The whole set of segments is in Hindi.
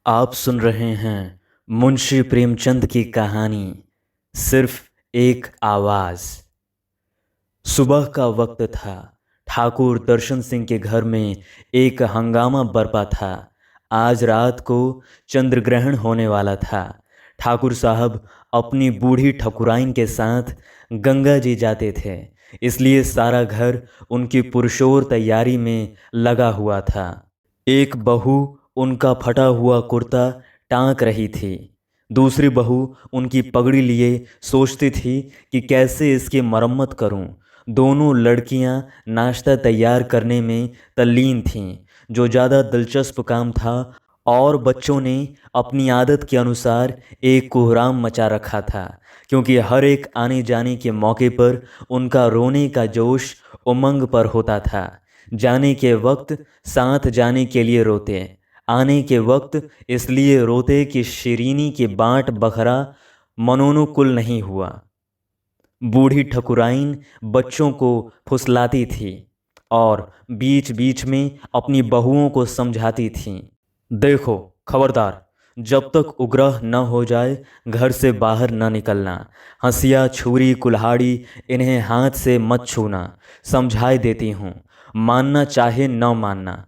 आप सुन रहे हैं मुंशी प्रेमचंद की कहानी सिर्फ एक आवाज़। सुबह का वक्त था। ठाकुर दर्शन सिंह के घर में एक हंगामा बरपा था। आज रात को चंद्र ग्रहण होने वाला था। ठाकुर साहब अपनी बूढ़ी ठकुराइन के साथ गंगा जी जाते थे, इसलिए सारा घर उनकी पुरशोर तैयारी में लगा हुआ था। एक बहू उनका फटा हुआ कुर्ता टाँक रही थी। दूसरी बहू उनकी पगड़ी लिए सोचती थी कि कैसे इसकी मरम्मत करूं। दोनों लड़कियां नाश्ता तैयार करने में तल्लीन थीं, जो ज़्यादा दिलचस्प काम था, और बच्चों ने अपनी आदत के अनुसार एक कोहराम मचा रखा था, क्योंकि हर एक आने जाने के मौके पर उनका रोने का जोश उमंग पर होता था। जाने के वक्त साथ जाने के लिए रोते, आने के वक्त इसलिए रोते कि शिरीनी की बाँट बखरा मनोनुकूल नहीं हुआ। बूढ़ी ठकुराइन बच्चों को फुसलाती थी और बीच बीच में अपनी बहुओं को समझाती थीं। देखो, खबरदार, जब तक उग्रह न हो जाए घर से बाहर न निकलना। हंसिया, छुरी, कुल्हाड़ी इन्हें हाथ से मत छूना। समझाई देती हूँ, मानना चाहे न मानना।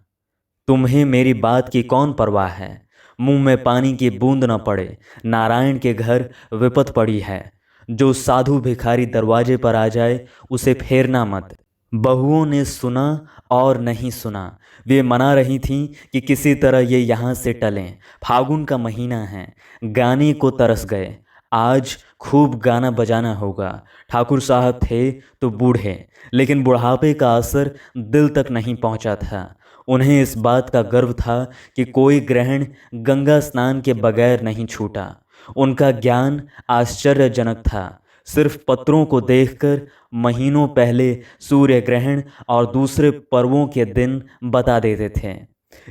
तुम्हें मेरी बात की कौन परवाह है? मुंह में पानी की बूंद न पड़े। नारायण के घर विपत पड़ी है। जो साधु भिखारी दरवाजे पर आ जाए उसे फेरना मत। बहुओं ने सुना और नहीं सुना। वे मना रही थीं कि किसी तरह ये यहाँ से टलें। फागुन का महीना है, गाने को तरस गए। आज खूब गाना बजाना होगा। ठाकुर साहब थे तो बूढ़े, लेकिन बुढ़ापे का असर दिल तक नहीं पहुँचा था। उन्हें इस बात का गर्व था कि कोई ग्रहण गंगा स्नान के बगैर नहीं छूटा। उनका ज्ञान आश्चर्यजनक था। सिर्फ पत्रों को देखकर महीनों पहले सूर्य ग्रहण और दूसरे पर्वों के दिन बता देते थे।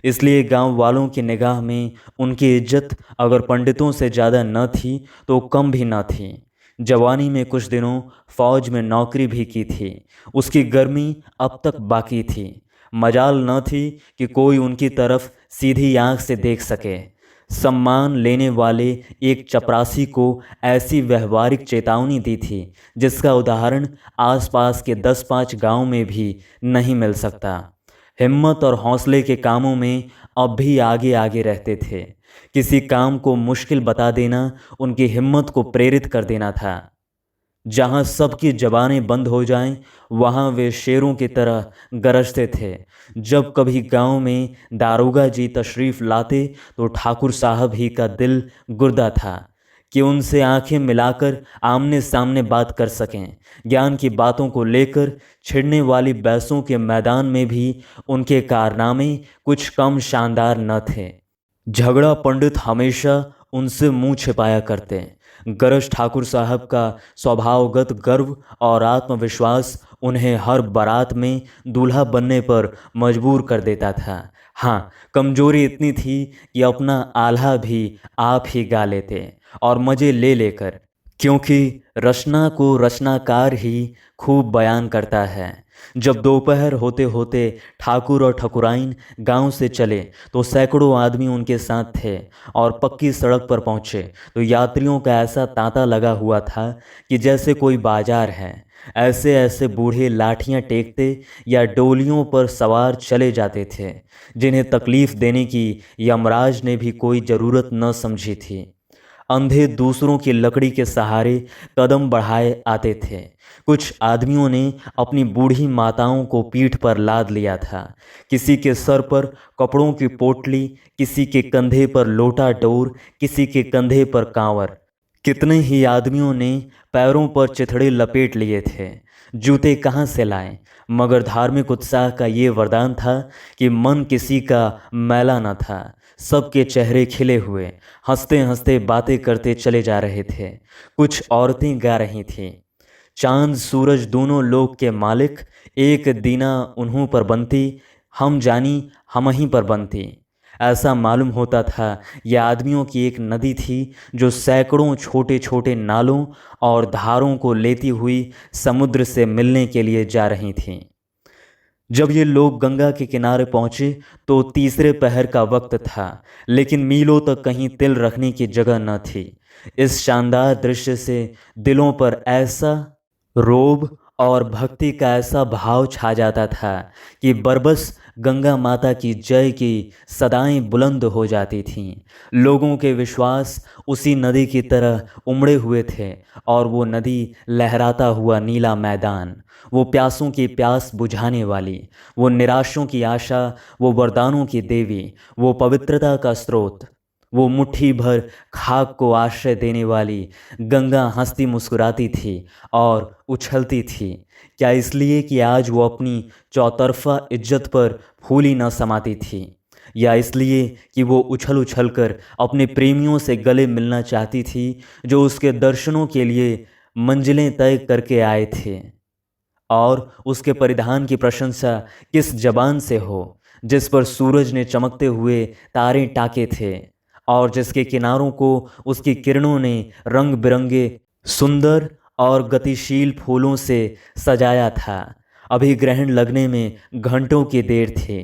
इसलिए गांव वालों की निगाह में उनकी इज्जत अगर पंडितों से ज़्यादा न थी तो कम भी न थी। जवानी में कुछ दिनों फौज में नौकरी भी की थी। उसकी गर्मी अब तक बाकी थी। मजाल न थी कि कोई उनकी तरफ सीधी आंख से देख सके। सम्मान लेने वाले एक चपरासी को ऐसी व्यवहारिक चेतावनी दी थी जिसका उदाहरण आसपास के 10-5 गांव में भी नहीं मिल सकता। हिम्मत और हौसले के कामों में अब भी आगे आगे रहते थे। किसी काम को मुश्किल बता देना उनकी हिम्मत को प्रेरित कर देना था। जहाँ सबकी जबानें बंद हो जाएं, वहाँ वे शेरों की तरह गरजते थे। जब कभी गांव में दारोगा जी तशरीफ़ लाते तो ठाकुर साहब ही का दिल गुर्दा था कि उनसे आंखें मिलाकर आमने सामने बात कर सकें। ज्ञान की बातों को लेकर छिड़ने वाली बहसों के मैदान में भी उनके कारनामे कुछ कम शानदार न थे। झगड़ा पंडित हमेशा उनसे मुंह छिपाया करते। गरज ठाकुर साहब का स्वभावगत गर्व और आत्मविश्वास उन्हें हर बारात में दूल्हा बनने पर मजबूर कर देता था। हाँ, कमजोरी इतनी थी कि अपना आल्हा भी आप ही गा लेते, और मज़े ले लेकर, क्योंकि रचना को रचनाकार ही खूब बयान करता है। जब दोपहर होते होते ठाकुर और ठकुराइन गांव से चले तो सैकड़ों आदमी उनके साथ थे, और पक्की सड़क पर पहुंचे तो यात्रियों का ऐसा तांता लगा हुआ था कि जैसे कोई बाजार है। ऐसे ऐसे बूढ़े लाठियां टेकते या डोलियों पर सवार चले जाते थे जिन्हें तकलीफ देने की यमराज ने भी कोई ज़रूरत न समझी थी। अंधे दूसरों की लकड़ी के सहारे कदम बढ़ाए आते थे। कुछ आदमियों ने अपनी बूढ़ी माताओं को पीठ पर लाद लिया था। किसी के सर पर कपड़ों की पोटली, किसी के कंधे पर लोटा डोर, किसी के कंधे पर कांवर। कितने ही आदमियों ने पैरों पर चिथड़े लपेट लिए थे। जूते कहाँ से लाएं? मगर धार्मिक उत्साह का ये वरदान था कि मन किसी का मैला न था। सबके चेहरे खिले हुए, हंसते हंसते बातें करते चले जा रहे थे। कुछ औरतें गा रही थीं, चांद सूरज दोनों लोक के मालिक, एक दीना उन्हों पर बनती, हम जानी हम ही पर बनती। ऐसा मालूम होता था यह आदमियों की एक नदी थी जो सैकड़ों छोटे छोटे नालों और धारों को लेती हुई समुद्र से मिलने के लिए जा रही थी। जब ये लोग गंगा के किनारे पहुंचे तो तीसरे पहर का वक्त था, लेकिन मीलों तक कहीं तिल रखने की जगह न थी। इस शानदार दृश्य से दिलों पर ऐसा रोब और भक्ति का ऐसा भाव छा जाता था कि बरबस गंगा माता की जय की सदाएं बुलंद हो जाती थीं। लोगों के विश्वास उसी नदी की तरह उमड़े हुए थे, और वो नदी लहराता हुआ नीला मैदान, वो प्यासों की प्यास बुझाने वाली, वो निराशों की आशा, वो वरदानों की देवी, वो पवित्रता का स्रोत, वो मुट्ठी भर खाक को आश्रय देने वाली गंगा हंसती मुस्कुराती थी और उछलती थी। क्या इसलिए कि आज वो अपनी चौतरफा इज्जत पर फूली न समाती थी, या इसलिए कि वो उछल उछल कर अपने प्रेमियों से गले मिलना चाहती थी जो उसके दर्शनों के लिए मंजिलें तय करके आए थे? और उसके परिधान की प्रशंसा किस जबान से हो जिस पर सूरज ने चमकते हुए तारे टाके थे, और जिसके किनारों को उसकी किरणों ने रंग बिरंगे सुंदर और गतिशील फूलों से सजाया था। अभी ग्रहण लगने में घंटों की देर थी।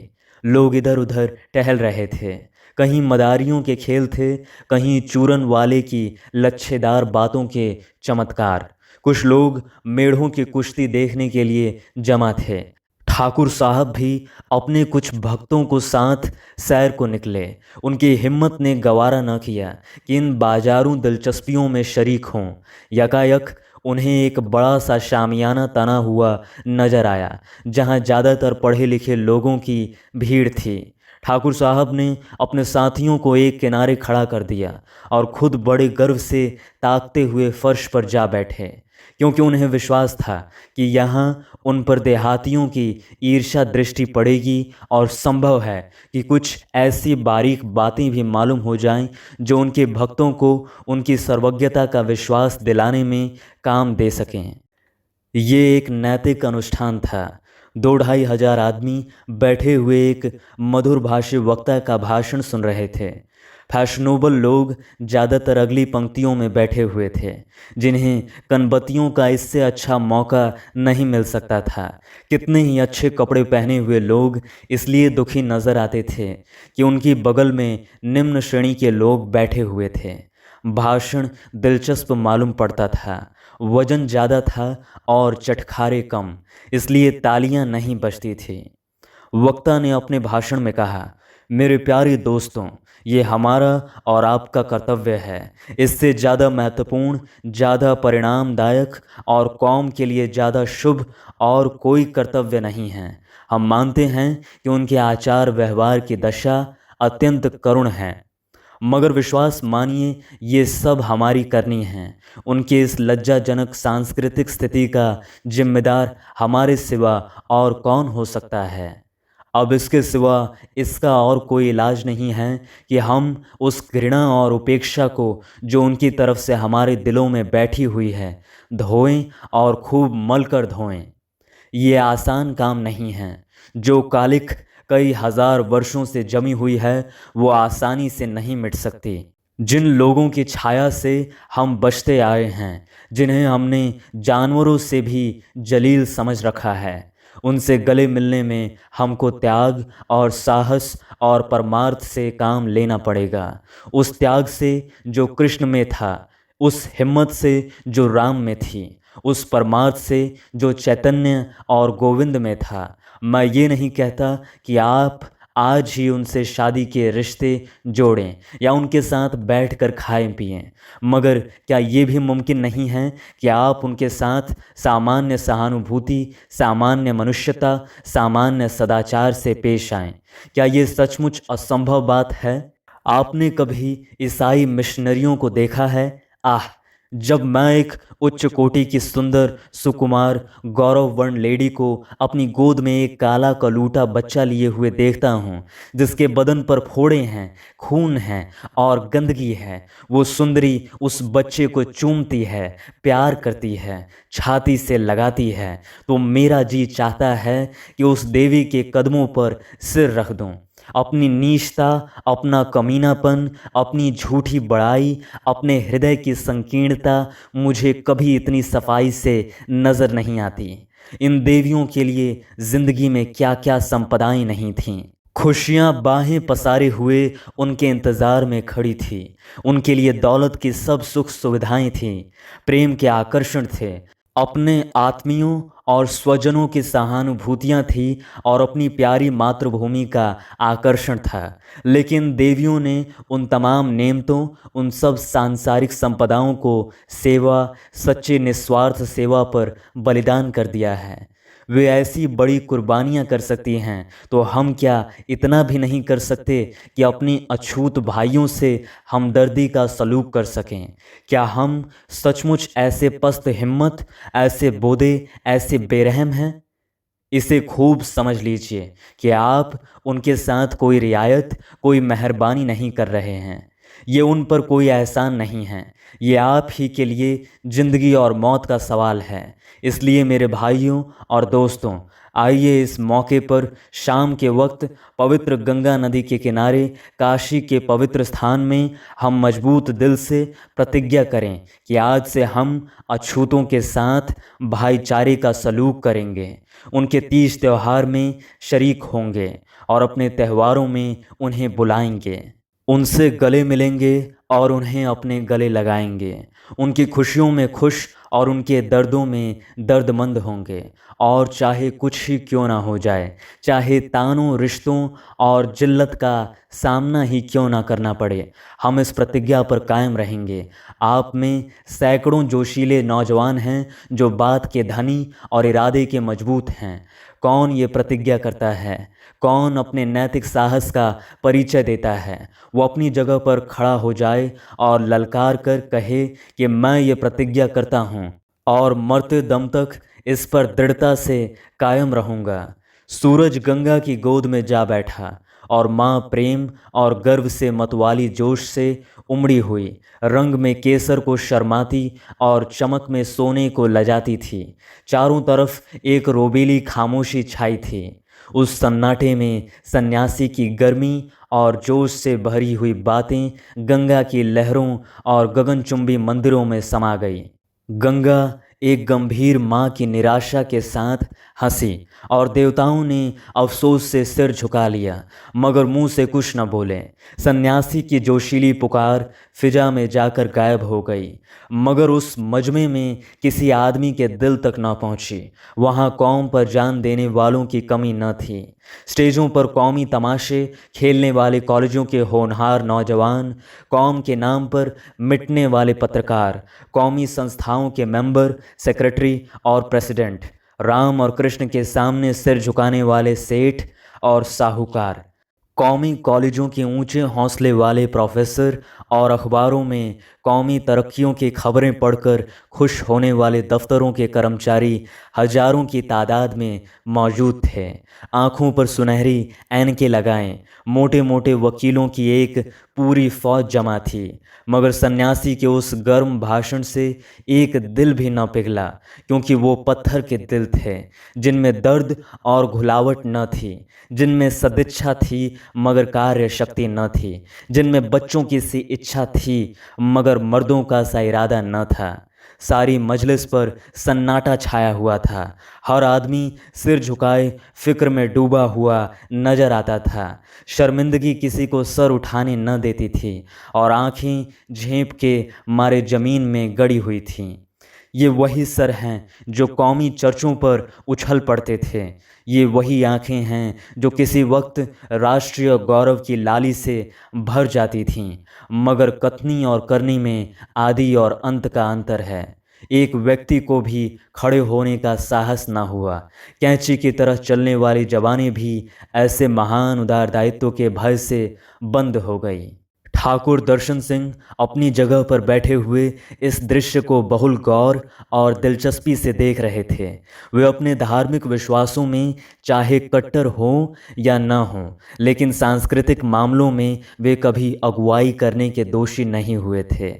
लोग इधर उधर टहल रहे थे। कहीं मदारियों के खेल थे, कहीं चूरन वाले की लच्छेदार बातों के चमत्कार। कुछ लोग मेढ़ों की कुश्ती देखने के लिए जमा थे। ठाकुर साहब भी अपने कुछ भक्तों को साथ सैर को निकले। उनकी हिम्मत ने गवारा न किया कि इन बाजारू दिलचस्पियों में शरीक हों। यकायक उन्हें एक बड़ा सा शामियाना तना हुआ नजर आया, जहां ज़्यादातर पढ़े लिखे लोगों की भीड़ थी। ठाकुर साहब ने अपने साथियों को एक किनारे खड़ा कर दिया और खुद बड़े गर्व से ताकते हुए फर्श पर जा बैठे, क्योंकि उन्हें विश्वास था कि यहाँ उन पर देहातियों की ईर्ष्या दृष्टि पड़ेगी और संभव है कि कुछ ऐसी बारीक बातें भी मालूम हो जाएं जो उनके भक्तों को उनकी सर्वज्ञता का विश्वास दिलाने में काम दे सकें। ये एक नैतिक अनुष्ठान था। 2-2,500 आदमी बैठे हुए एक मधुर भाषी वक्ता का भाषण सुन रहे थे। फैशनेबल लोग ज़्यादातर अगली पंक्तियों में बैठे हुए थे, जिन्हें कनबत्तियों का इससे अच्छा मौका नहीं मिल सकता था। कितने ही अच्छे कपड़े पहने हुए लोग इसलिए दुखी नजर आते थे कि उनकी बगल में निम्न श्रेणी के लोग बैठे हुए थे। भाषण दिलचस्प मालूम पड़ता था, वजन ज़्यादा था और चटखारे कम, इसलिए तालियां नहीं बजती थी। वक्ता ने अपने भाषण में कहा, मेरे प्यारे दोस्तों, ये हमारा और आपका कर्तव्य है। इससे ज़्यादा महत्वपूर्ण, ज़्यादा परिणामदायक और कौम के लिए ज़्यादा शुभ और कोई कर्तव्य नहीं है। हम मानते हैं कि उनके आचार व्यवहार की दशा अत्यंत करुण है, मगर विश्वास मानिए ये सब हमारी करनी है। उनके इस लज्जाजनक सांस्कृतिक स्थिति का जिम्मेदार हमारे सिवा और कौन हो सकता है? अब इसके सिवा इसका और कोई इलाज नहीं है कि हम उस घृणा और उपेक्षा को जो उनकी तरफ से हमारे दिलों में बैठी हुई है धोएं, और खूब मल कर धोएं। ये आसान काम नहीं है। जो कालिख कई हजार वर्षों से जमी हुई है वो आसानी से नहीं मिट सकती। जिन लोगों की छाया से हम बचते आए हैं, जिन्हें हमने जानवरों से भी जलील समझ रखा है, उनसे गले मिलने में हमको त्याग और साहस और परमार्थ से काम लेना पड़ेगा। उस त्याग से जो कृष्ण में था, उस हिम्मत से जो राम में थी, उस परमार्थ से जो चैतन्य और गोविंद में था। मैं ये नहीं कहता कि आप आज ही उनसे शादी के रिश्ते जोड़ें या उनके साथ बैठकर खाएं पिएं, मगर क्या ये भी मुमकिन नहीं है कि आप उनके साथ सामान्य सहानुभूति, सामान्य मनुष्यता, सामान्य सदाचार से पेश आएं? क्या ये सचमुच असंभव बात है? आपने कभी ईसाई मिशनरियों को देखा है? आह, जब मैं एक उच्च कोटि की सुंदर सुकुमार गौरववर्ण लेडी को अपनी गोद में एक काला कलूटा बच्चा लिए हुए देखता हूँ, जिसके बदन पर फोड़े हैं, खून है और गंदगी है, वो सुंदरी उस बच्चे को चूमती है, प्यार करती है, छाती से लगाती है, तो मेरा जी चाहता है कि उस देवी के कदमों पर सिर रख दूं अपनी नीचता, अपना कमीनापन, अपनी झूठी बड़ाई, अपने हृदय की संकीर्णता मुझे कभी इतनी सफाई से नज़र नहीं आती। इन देवियों के लिए जिंदगी में क्या क्या संपदाएं नहीं थीं। खुशियां बाहें पसारे हुए उनके इंतज़ार में खड़ी थी। उनके लिए दौलत की सब सुख सुविधाएं थीं, प्रेम के आकर्षण थे, अपने आत्मियों और स्वजनों की सहानुभूतियां थी और अपनी प्यारी मातृभूमि का आकर्षण था। लेकिन देवियों ने उन तमाम नेमतों, उन सब सांसारिक संपदाओं को सेवा, सच्चे निस्वार्थ सेवा पर बलिदान कर दिया है। वे ऐसी बड़ी कुर्बानियां कर सकती हैं, तो हम क्या इतना भी नहीं कर सकते कि अपनी अछूत भाइयों से हमदर्दी का सलूक कर सकें? क्या हम सचमुच ऐसे पस्त हिम्मत, ऐसे बोदे, ऐसे बेरहम हैं? इसे खूब समझ लीजिए कि आप उनके साथ कोई रियायत, कोई मेहरबानी नहीं कर रहे हैं। ये उन पर कोई एहसान नहीं है, ये आप ही के लिए ज़िंदगी और मौत का सवाल है। इसलिए मेरे भाइयों और दोस्तों, आइए इस मौके पर शाम के वक्त पवित्र गंगा नदी के किनारे काशी के पवित्र स्थान में हम मजबूत दिल से प्रतिज्ञा करें कि आज से हम अछूतों के साथ भाईचारे का सलूक करेंगे, उनके तीज त्यौहार में शरीक होंगे और अपने त्योहारों में उन्हें बुलाएंगे, उनसे गले मिलेंगे और उन्हें अपने गले लगाएंगे, उनकी खुशियों में खुश और उनके दर्दों में दर्दमंद होंगे। और चाहे कुछ ही क्यों ना हो जाए, चाहे तानों, रिश्तों और जिल्लत का सामना ही क्यों ना करना पड़े, हम इस प्रतिज्ञा पर कायम रहेंगे। आप में सैकड़ों जोशीले नौजवान हैं जो बात के धनी और इरादे के मजबूत हैं। कौन ये प्रतिज्ञा करता है? कौन अपने नैतिक साहस का परिचय देता है? वो अपनी जगह पर खड़ा हो जाए और ललकार कर कहे कि मैं ये प्रतिज्ञा करता हूँ और मरते दम तक इस पर दृढ़ता से कायम रहूँगा। सूरज गंगा की गोद में जा बैठा और माँ प्रेम और गर्व से मतवाली जोश से उमड़ी हुई, रंग में केसर को शर्माती और चमक में सोने को लजाती थी। चारों तरफ एक रोबीली खामोशी छाई थी। उस सन्नाटे में सन्यासी की गर्मी और जोश से भरी हुई बातें गंगा की लहरों और गगनचुंबी मंदिरों में समा गई। गंगा एक गंभीर माँ की निराशा के साथ हंसी और देवताओं ने अफसोस से सिर झुका लिया, मगर मुंह से कुछ न बोले। सन्यासी की जोशीली पुकार फिजा में जाकर गायब हो गई, मगर उस मजमे में किसी आदमी के दिल तक न पहुंची। वहां कौम पर जान देने वालों की कमी न थी। स्टेजों पर कौमी तमाशे खेलने वाले कॉलेजों के होनहार नौजवान, कौम के नाम पर मिटने वाले पत्रकार, कौमी संस्थाओं के मेंबर, सेक्रेटरी और प्रेसिडेंट, राम और कृष्ण के सामने सिर झुकाने वाले सेठ और साहूकार, कौमी कॉलेजों के ऊंचे हौसले वाले प्रोफेसर और अखबारों में कौमी तरक्कियों की खबरें पढ़कर खुश होने वाले दफ्तरों के कर्मचारी हजारों की तादाद में मौजूद थे। आंखों पर सुनहरी ऐनकें लगाएं मोटे मोटे वकीलों की एक पूरी फौज जमा थी, मगर सन्यासी के उस गर्म भाषण से एक दिल भी न पिघला, क्योंकि वो पत्थर के दिल थे जिनमें दर्द और घुलावट न थी, जिनमें सदिच्छा थी मगर कार्य शक्ति न थी, जिनमें बच्चों की सी इच्छा थी मगर मर्दों का सा इरादा न था। सारी मजलिस पर सन्नाटा छाया हुआ था। हर आदमी सिर झुकाए फिक्र में डूबा हुआ नजर आता था। शर्मिंदगी किसी को सर उठाने न देती थी और आंखें झेंप के मारे जमीन में गड़ी हुई थीं। ये वही सर हैं जो कौमी चर्चों पर उछल पड़ते थे। ये वही आंखें हैं जो किसी वक्त राष्ट्रीय गौरव की लाली से भर जाती थीं, मगर कथनी और करनी में आदि और अंत का अंतर है। एक व्यक्ति को भी खड़े होने का साहस ना हुआ। कैंची की तरह चलने वाली जवानी भी ऐसे महान उदारदायित्व के भय से बंद हो गई। ठाकुर दर्शन सिंह अपनी जगह पर बैठे हुए इस दृश्य को बहुल गौर और दिलचस्पी से देख रहे थे। वे अपने धार्मिक विश्वासों में चाहे कट्टर हों या न हों, लेकिन सांस्कृतिक मामलों में वे कभी अगुवाई करने के दोषी नहीं हुए थे।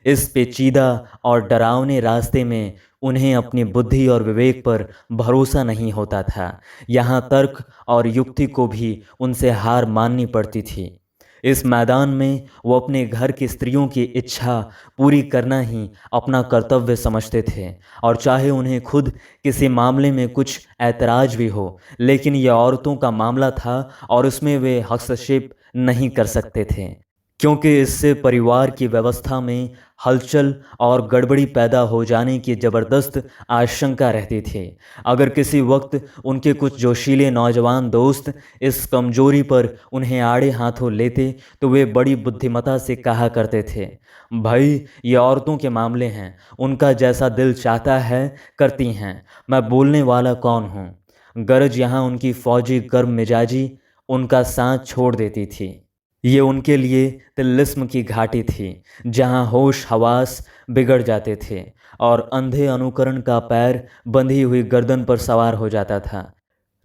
इस पेचीदा और डरावने रास्ते में उन्हें अपनी बुद्धि और विवेक पर भरोसा नहीं होता था। यहाँ तर्क और युक्ति को भी उनसे हार माननी पड़ती थी। इस मैदान में वो अपने घर की स्त्रियों की इच्छा पूरी करना ही अपना कर्तव्य समझते थे, और चाहे उन्हें खुद किसी मामले में कुछ ऐतराज भी हो, लेकिन यह औरतों का मामला था और उसमें वे हस्तक्षेप नहीं कर सकते थे, क्योंकि इससे परिवार की व्यवस्था में हलचल और गड़बड़ी पैदा हो जाने की ज़बरदस्त आशंका रहती थी। अगर किसी वक्त उनके कुछ जोशीले नौजवान दोस्त इस कमजोरी पर उन्हें आड़े हाथों लेते तो वे बड़ी बुद्धिमता से कहा करते थे, भाई ये औरतों के मामले हैं, उनका जैसा दिल चाहता है करती हैं, मैं बोलने वाला कौन हूँ। गरज यहाँ उनकी फौजी गर्म मिजाजी उनका साथ छोड़ देती थी। ये उनके लिए तिलिस्म की घाटी थी, जहाँ होश हवास बिगड़ जाते थे और अंधे अनुकरण का पैर बंधी हुई गर्दन पर सवार हो जाता था।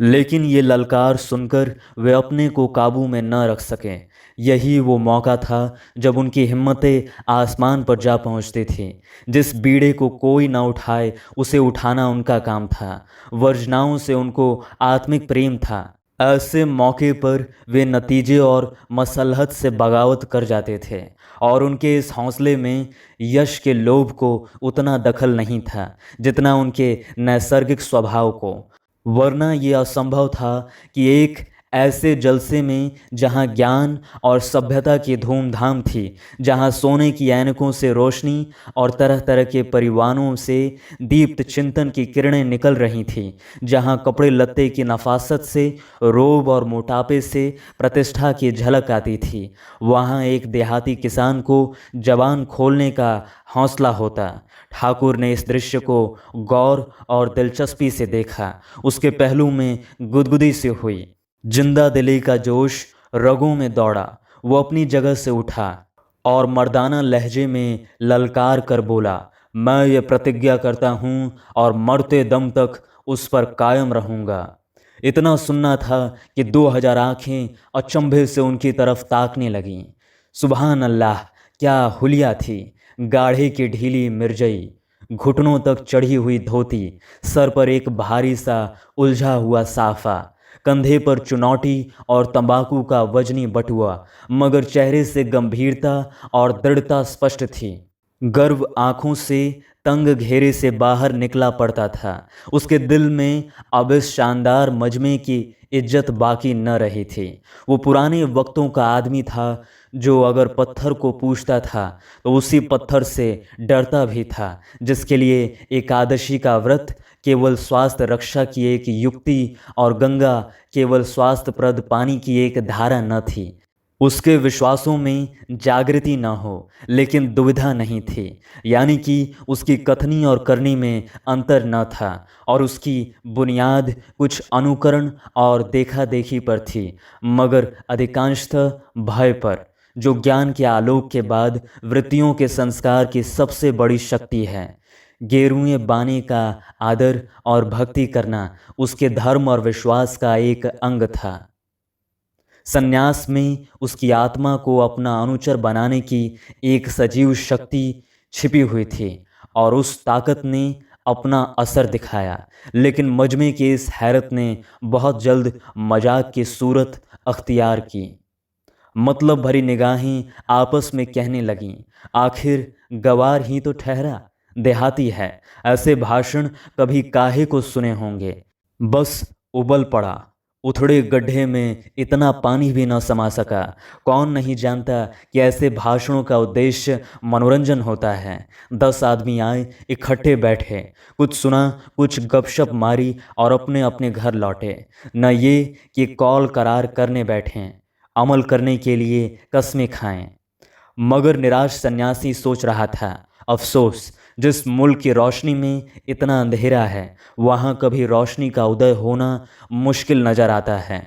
लेकिन ये ललकार सुनकर वे अपने को काबू में न रख सके। यही वो मौका था जब उनकी हिम्मतें आसमान पर जा पहुंचती थी। जिस बीड़े को कोई न उठाए उसे उठाना उनका काम था। वर्जनाओं से उनको आत्मिक प्रेम था। ऐसे मौके पर वे नतीजे और मसलहत से बगावत कर जाते थे, और उनके इस हौसले में यश के लोभ को उतना दखल नहीं था जितना उनके नैसर्गिक स्वभाव को। वरना ये असंभव था कि एक ऐसे जलसे में जहाँ ज्ञान और सभ्यता की धूमधाम थी, जहाँ सोने की ऐनकों से रोशनी और तरह तरह के परिवारों से दीप्त चिंतन की किरणें निकल रही थीं, जहाँ कपड़े लत्ते की नफासत से, रोब और मोटापे से प्रतिष्ठा की झलक आती थी, वहाँ एक देहाती किसान को जबान खोलने का हौसला होता। ठाकुर ने इस दृश्य को गौर और दिलचस्पी से देखा। उसके पहलू में गुदगुदी सी हुई, जिंदा दिली का जोश रगों में दौड़ा। वो अपनी जगह से उठा और मर्दाना लहजे में ललकार कर बोला, मैं ये प्रतिज्ञा करता हूँ और मरते दम तक उस पर कायम रहूँगा। इतना सुनना था कि 2000 आंखें अचंभे से उनकी तरफ ताकने लगीं। सुबहान अल्लाह, क्या हुलिया थी! गाढ़े की ढीली मिर्जई, घुटनों तक चढ़ी हुई धोती, सर पर एक भारी सा उलझा हुआ साफा, कंधे पर चुनौटी और तंबाकू का वजनी बटुआ, मगर चेहरे से गंभीरता और दृढ़ता स्पष्ट थी। गर्व आंखों से तंग घेरे से बाहर निकला पड़ता था। उसके दिल में अब इस शानदार मजमे की इज्जत बाकी न रही थी। वो पुराने वक्तों का आदमी था जो अगर पत्थर को पूछता था तो उसी पत्थर से डरता भी था, जिसके लिए एकादशी का व्रत केवल स्वास्थ्य रक्षा की एक युक्ति और गंगा केवल स्वास्थ्यप्रद पानी की एक धारा न थी। उसके विश्वासों में जागृति न हो, लेकिन दुविधा नहीं थी, यानी कि उसकी कथनी और करनी में अंतर न था, और उसकी बुनियाद कुछ अनुकरण और देखा देखी पर थी, मगर अधिकांशतः भय पर, जो ज्ञान के आलोक के बाद वृत्तियों के संस्कार की सबसे बड़ी शक्ति है। गेरुए बाने का आदर और भक्ति करना उसके धर्म और विश्वास का एक अंग था। संन्यास में उसकी आत्मा को अपना अनुचर बनाने की एक सजीव शक्ति छिपी हुई थी, और उस ताकत ने अपना असर दिखाया। लेकिन मजमे की इस हैरत ने बहुत जल्द मजाक की सूरत अख्तियार की। मतलब भरी निगाहें आपस में कहने लगीं, आखिर गवार ही तो ठहरा, देहाती है, ऐसे भाषण कभी काहे को सुने होंगे। बस उबल पड़ा। उथड़े गड्ढे में इतना पानी भी न समा सका। कौन नहीं जानता कि ऐसे भाषणों का उद्देश्य मनोरंजन होता है। 10 आदमी आए, इकट्ठे बैठे, कुछ सुना, कुछ गपशप मारी और अपने अपने घर लौटे। न ये कि कौल करार करने बैठें, अमल करने के लिए कस्में खाएं। मगर निराश सन्यासी सोच रहा था, अफसोस, जिस मुल्क की रोशनी में इतना अंधेरा है, वहाँ कभी रोशनी का उदय होना मुश्किल नज़र आता है।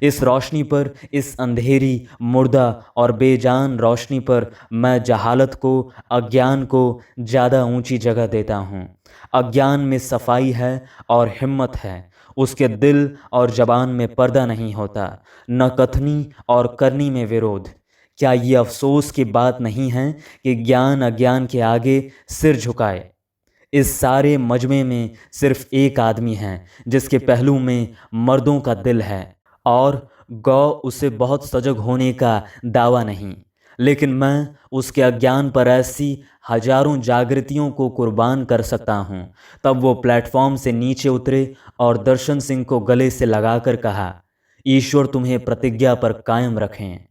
इस रोशनी पर, इस अंधेरी, मुर्दा और बेजान रोशनी पर मैं जहालत को, अज्ञान को ज़्यादा ऊंची जगह देता हूँ। अज्ञान में सफाई है और हिम्मत है। उसके दिल और जबान में पर्दा नहीं होता, न कथनी और करनी में विरोध। क्या ये अफसोस की बात नहीं है कि ज्ञान अज्ञान के आगे सिर झुकाए? इस सारे मजमे में सिर्फ एक आदमी है जिसके पहलू में मर्दों का दिल है, और गौ उसे बहुत सजग होने का दावा नहीं, लेकिन मैं उसके अज्ञान पर ऐसी हजारों जागृतियों को कुर्बान कर सकता हूँ। तब वो प्लेटफॉर्म से नीचे उतरे और दर्शन सिंह को गले से लगाकर कहा, ईश्वर तुम्हें प्रतिज्ञा पर कायम रखें।